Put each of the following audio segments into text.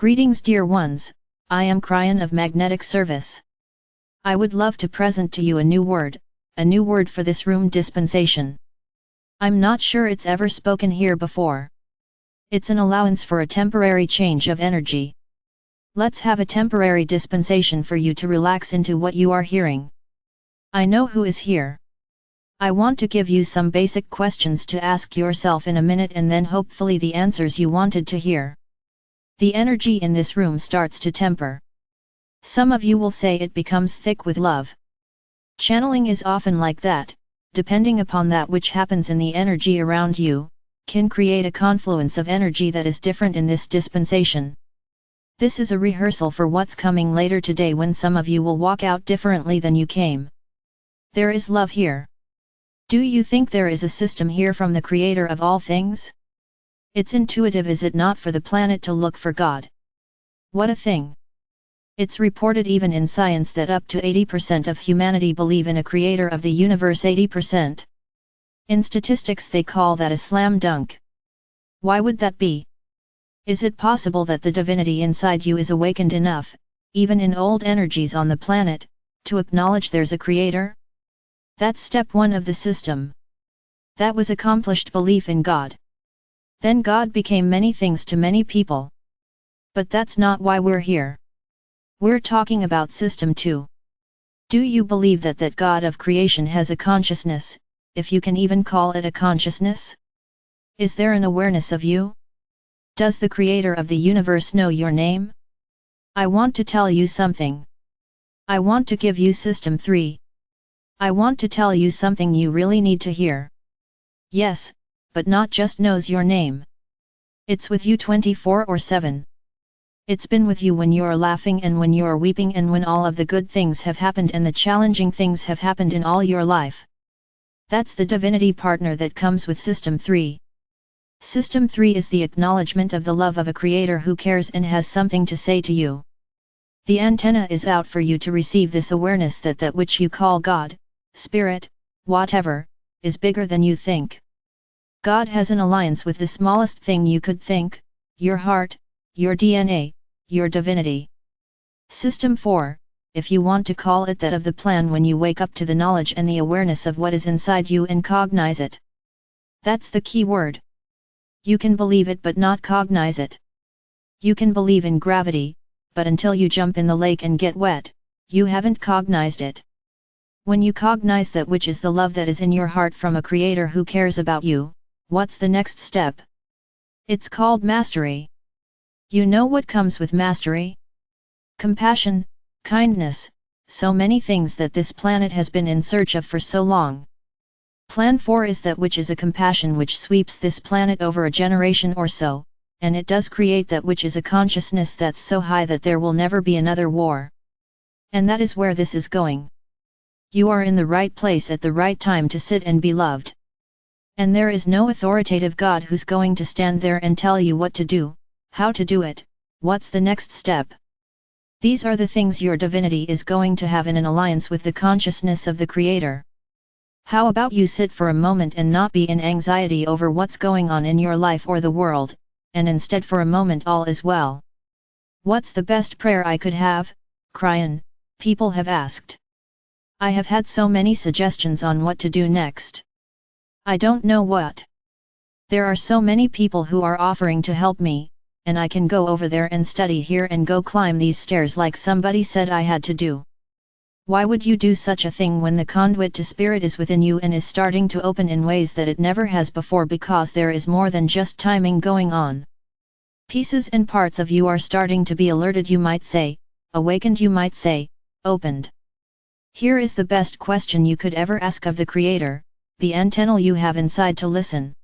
Greetings dear ones, I am Kryon of Magnetic Service. I would love to present to you a new word for this room: dispensation. I'm not sure it's ever spoken here before. It's an allowance for a temporary change of energy. Let's have a temporary dispensation for you to relax into what you are hearing. I know who is here. I want to give you some basic questions to ask yourself in a minute, and then hopefully the answers you wanted to hear. The energy in this room starts to temper. Some of you will say it becomes thick with love. Channeling is often like that, depending upon that which happens in the energy around you, can create a confluence of energy that is different in this dispensation. This is a rehearsal for what's coming later today, when some of you will walk out differently than you came. There is love here. Do you think there is a system here from the Creator of all things? It's intuitive, is it not, for the planet to look for God? What a thing! It's reported even in science that up to 80% of humanity believe in a creator of the universe. 80%. In statistics they call that a slam dunk. Why would that be? Is it possible that the divinity inside you is awakened enough, even in old energies on the planet, to acknowledge there's a creator? That's step one of the system. That was accomplished belief in God. Then God became many things to many people. But that's not why we're here. We're talking about system 2. Do you believe that God of creation has a consciousness, if you can even call it a consciousness? Is there an awareness of you? Does the Creator of the universe know your name? I want to tell you something. I want to give you system 3. I want to tell you something you really need to hear. Yes, but not just knows your name. It's with you 24/7. It's been with you when you're laughing and when you're weeping, and when all of the good things have happened and the challenging things have happened in all your life. That's the divinity partner that comes with system 3. System 3 is the acknowledgement of the love of a creator who cares and has something to say to you. The antenna is out for you to receive this awareness that which you call God, Spirit, whatever, is bigger than you think. God has an alliance with the smallest thing you could think: your heart, your DNA, your divinity. System 4, if you want to call it that, of the plan when you wake up to the knowledge and the awareness of what is inside you and cognize it. That's the key word. You can believe it but not cognize it. You can believe in gravity, but until you jump in the lake and get wet, you haven't cognized it. When you cognize that which is the love that is in your heart from a creator who cares about you, what's the next step? It's called mastery. You know what comes with mastery? Compassion, kindness, so many things that this planet has been in search of for so long. Plan 4 is that which is a compassion which sweeps this planet over a generation or so, and it does create that which is a consciousness that's so high that there will never be another war. And that is where this is going. You are in the right place at the right time to sit and be loved. And there is no authoritative God who's going to stand there and tell you what to do, how to do it, what's the next step. These are the things your divinity is going to have in an alliance with the consciousness of the Creator. How about you sit for a moment and not be in anxiety over what's going on in your life or the world, and instead for a moment all is well. What's the best prayer I could have, Kryon? People have asked. I have had so many suggestions on what to do next. I don't know what. There are so many people who are offering to help me, and I can go over there and study here and go climb these stairs like somebody said I had to do. Why would you do such a thing when the conduit to spirit is within you and is starting to open in ways that it never has before, because there is more than just timing going on. Pieces and parts of you are starting to be alerted, you might say, awakened, you might say, opened. Here is the best question you could ever ask of the Creator, the antenna you have inside to listen.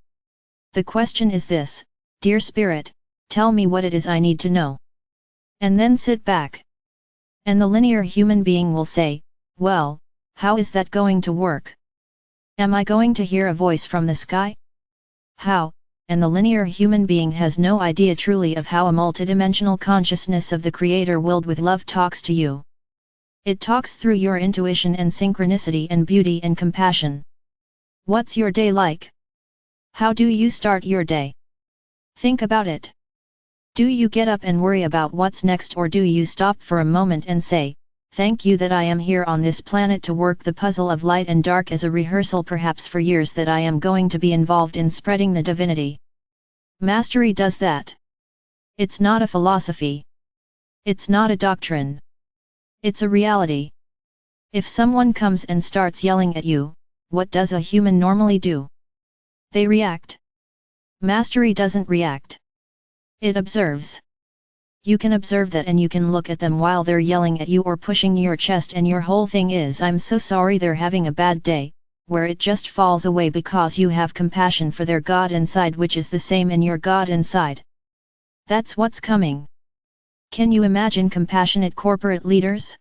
The question is this: Dear Spirit, tell me what it is I need to know. And then sit back. And the linear human being will say, well, how is that going to work? Am I going to hear a voice from the sky? How? And the linear human being has no idea truly of how a multidimensional consciousness of the Creator willed with love talks to you. It talks through your intuition and synchronicity and beauty and compassion. What's your day like? How do you start your day? Think about it. Do you get up and worry about what's next, or do you stop for a moment and say, "Thank you that I am here on this planet to work the puzzle of light and dark as a rehearsal, perhaps for years, that I am going to be involved in spreading the divinity." Mastery does that. It's not a philosophy. It's not a doctrine. It's a reality. If someone comes and starts yelling at you, what does a human normally do? They react. Mastery doesn't react. It observes. You can observe that, and you can look at them while they're yelling at you or pushing your chest, and your whole thing is, "I'm so sorry they're having a bad day," where it just falls away because you have compassion for their God inside, which is the same in your God inside. That's what's coming. Can you imagine compassionate corporate leaders?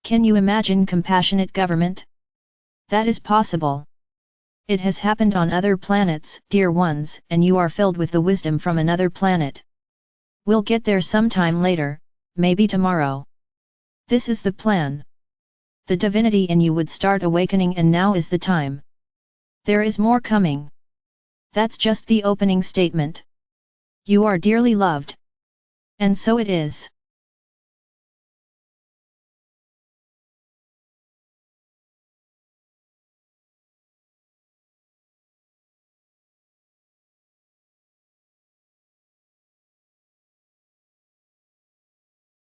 Can you imagine compassionate government? That is possible. It has happened on other planets, dear ones, and you are filled with the wisdom from another planet. We'll get there sometime later, maybe tomorrow. This is the plan. The divinity in you would start awakening, and now is the time. There is more coming. That's just the opening statement. You are dearly loved. And so it is.